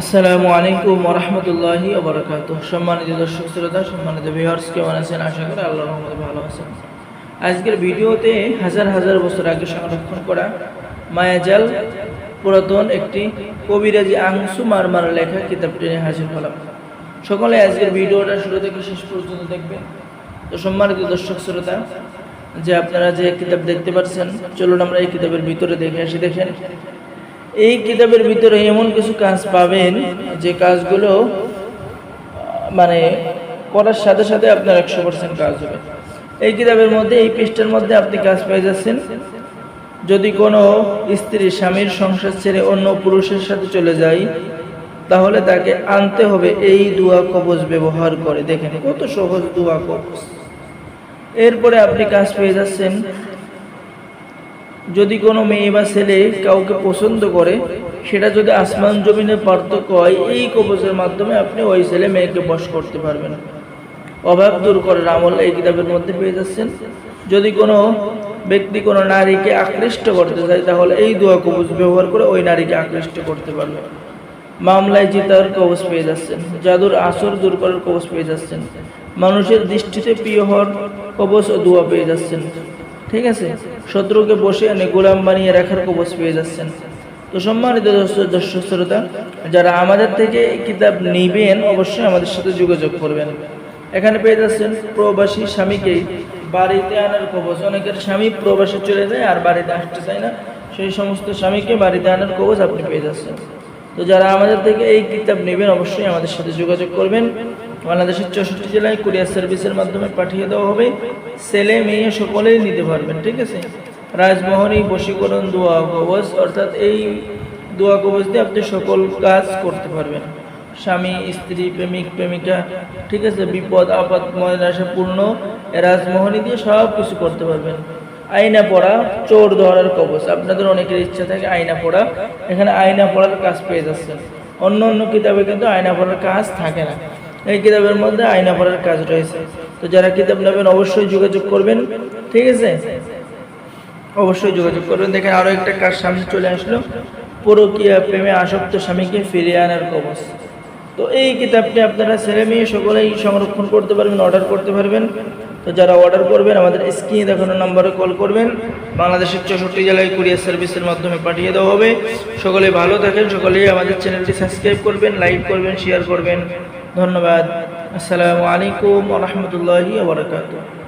আসসালামু আলাইকুম ওয়া রাহমাতুল্লাহি ওয়া বারাকাতুহু। সম্মানিত দর্শক শ্রোতা, সম্মানিত ভিউয়ার্স, কেমন আছেন? আশা করি আল্লাহর রহমতে ভালো আছেন। আজকের ভিডিওতে হাজার হাজার বছর আগে সংরক্ষণ করা মায়াজাল পুরাতন একটি কবিরাজি আংসু মারমার লেখা কিতাবটি নিয়ে হাজির হলাম। সকলে আজকের ভিডিওটা শুরু থেকে শেষ পর্যন্ত দেখবেন। তো সম্মানিত দর্শক শ্রোতা, যে আপনারা যে কিতাব দেখতে পাচ্ছেন, চলুন আমরা এই কিতাবের ভিতরে দেখে আসি। দেখেন, এই কিতাবের ভিতরে এমন কিছু কাজ পাবেন যে কাজগুলো করার সাথে সাথে আপনার 100% কাজ হবে। এই কিতাবের মধ্যে, এই পৃষ্ঠার মধ্যে আপনি কাজ পেয়ে যাচ্ছেন। যদি কোনো স্ত্রী স্বামীর সংসার ছেড়ে অন্য পুরুষের সাথে চলে যায়, তাহলে তাকে আনতে হবে এই দোয়া কবজ ব্যবহার করে। দেখেন কত সহজ দোয়া কবজ। এরপরে আপনি কাজ পেয়ে যাচ্ছেন, যদি কোনো মেয়ে বা ছেলে কাউকে পছন্দ করে, সেটা যদি আসমান জমিনের পার্থক্য হয়, এই কবজের মাধ্যমে আপনি ওই ছেলে মেয়েকে বশ করতে পারবেন। অভাব দূর করার আমল এই কিতাবের মধ্যে পেয়ে যাচ্ছেন। যদি কোনো ব্যক্তি কোনো নারীকে আকৃষ্ট করতে চায়, তাহলে এই দোয়া কবজ ব্যবহার করে ওই নারীকে আকৃষ্ট করতে পারবে। মামলায় জিতার কবজ পেয়ে যাচ্ছেন। জাদুর আসর দূর করার কবজ পেয়ে যাচ্ছেন। মানুষের দৃষ্টিতে প্রিয় হওয়ার কবজ ও দোয়া পেয়ে যাচ্ছেন। ঠিক আছে, শত্রুকে বসে এনে গোলাম বানিয়ে রাখার কবজ পেয়ে যাচ্ছেন। তো সম্মানিত দর্শক শ্রোতা, যারা আমাদের থেকে কিতাব নেবেন, অবশ্যই আমাদের সাথে যোগাযোগ করবেন। এখানে পেয়ে যাচ্ছেন প্রবাসী স্বামীকে বাড়িতে আনার কবজ। অনেকের স্বামী প্রবাসে চলে যায় আর বাড়িতে আসতে চায় না, সেই সমস্ত স্বামীকে বাড়িতে আনার কবজ আপনি পেয়ে যাচ্ছেন। তো যারা আমাদের থেকে এই কিতাব নেবেন, অবশ্যই আমাদের সাথে যোগাযোগ করবেন। বাংলাদেশের 64 জেলায় কুরিয়ার সার্ভিসের মাধ্যমে পাঠিয়ে দেওয়া হবে। ছেলে মেয়ে সকলেই নিতে পারবেন। ঠিক আছে, রাজমোহনী বশীকরণ দোয়া কবজ, অর্থাৎ এই দোয়া কবজ দিয়ে আপনি সকল কাজ করতে পারবেন। স্বামী, স্ত্রী, প্রেমিক, প্রেমিকা, ঠিক আছে, বিপদ আপদ ময়নাশাপূর্ণ রাজমোহনী দিয়ে সব কিছু করতে পারবেন। আয়না পড়া, চোর ধরার কবজ। আপনাদের অনেকের ইচ্ছা থাকে আয়না পড়া, এখানে আয়না পড়ার কাজ পেয়ে যাচ্ছেন। অন্য অন্য কিতাবে কিন্তু আয়না পড়ার কাজ থাকে না, এই কিতাবের মধ্যে আয়না পড়ার কাজ রয়েছে। তো যারা কিতাব নেবেন অবশ্যই যোগাযোগ করবেন। ঠিক আছে, অবশ্যই যোগাযোগ করবেন। দেখেন আরো একটা কাজ সামনে চলে আসলো, পরকীয়া প্রেমে আসক্ত স্বামীকে ফিরিয়ে আনার কবজ। তো এই কিতাবটি আপনারা ছেলে মেয়ে সকলেই সংরক্ষণ করতে পারবেন, অর্ডার করতে পারবেন। তো যারা অর্ডার করবেন, আমাদের স্ক্রিনে দেখানো নম্বরে কল করবেন। বাংলাদেশের 64 জেলায় কুরিয়ার সার্ভিসের মাধ্যমে পাঠিয়ে দেওয়া হবে। সকলে ভালো থাকেন, সকলেই আমাদের চ্যানেলটি সাবস্ক্রাইব করবেন, লাইক করবেন, শেয়ার করবেন। ধন্যবাদ। আসসালামু আলাইকুম ওয়া রাহমাতুল্লাহি ওয়া বারাকাতুহু।